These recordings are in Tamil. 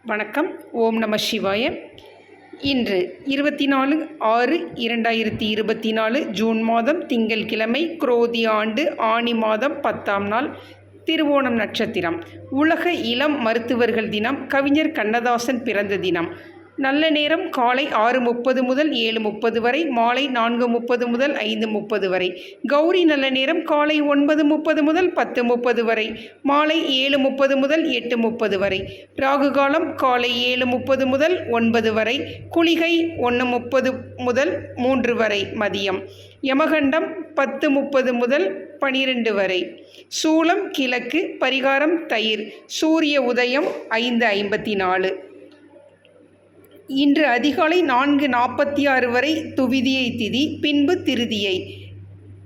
வணக்கம். ஓம் நம சிவாய. இன்று 24/6/2024 ஜூன் மாதம் திங்கள்கிழமை, குரோதி ஆண்டு ஆனி மாதம் 10ஆம் நாள், திருவோணம் நட்சத்திரம். உலக இளம் மருத்துவர்கள் தினம். கவிஞர் கண்ணதாசன் பிறந்த தினம். நல்ல நேரம் காலை 6:30 முதல் 7:30 வரை, மாலை 4:30 முதல் 5:30 வரை. கௌரி நல்ல நேரம் காலை 9:30 முதல் 10:30 வரை, மாலை 7:30 முதல் 8:30 வரை. ராகு காலம் காலை 7:30 முதல் 9 வரை, குளிகை 1:30 முதல் 3 வரை மதியம். யமகண்டம் 10:30 முதல் 12 வரை. சூலம் கிழக்கு. பரிகாரம் தயிர். சூரிய உதயம் 5:54. இன்று அதிகாலை 4:46 வரை துவிதியை திதி, பின்பு திருதியை.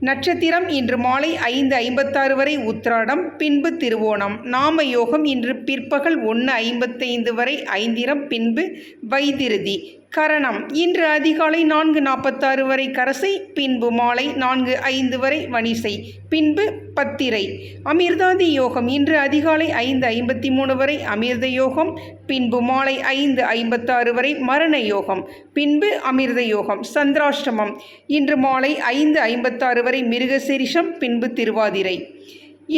நட்சத்திரம் இன்று மாலை 5:56 வரை உத்திராடம், பின்பு திருவோணம். நாம யோகம் இன்று பிற்பகல் 1:55 வரை ஐந்திரம், பின்பு வைதிருதி. கரணம் இன்று அதிகாலை 4:46 வரை கரசை, பின்பு மாலை 4:05 வரை வணிசை, பின்பு பத்திரை. அமிர்தாதி யோகம் இன்று அதிகாலை 5:53 வரை அமிர்த யோகம், பின்பு மாலை 5:56 வரை மரண யோகம், பின்பு அமிர்த யோகம். சந்திராஷ்டமம் இன்று மாலை 5:56 வரை மிருகசீரிஷம், பின்பு திருவாதிரை.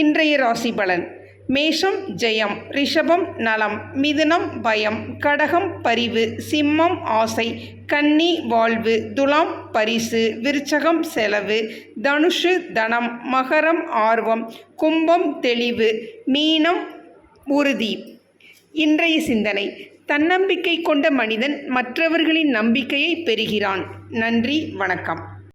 இன்றைய ராசி பலன். மேஷம் ஜெயம், ரிஷபம் நலம், மிதுனம் பயம், கடகம் பரிவு, சிம்மம் ஆசை, கன்னி வாழ்வு, துலாம் பரிசு, விருச்சகம் செலவு, தனுஷு தனம், மகரம் ஆர்வம், கும்பம் தெளிவு, மீனம் உறுதி. இன்றைய சிந்தனை. தன்னம்பிக்கை கொண்ட மனிதன் மற்றவர்களின் நம்பிக்கையை பெறுகிறான். நன்றி, வணக்கம்.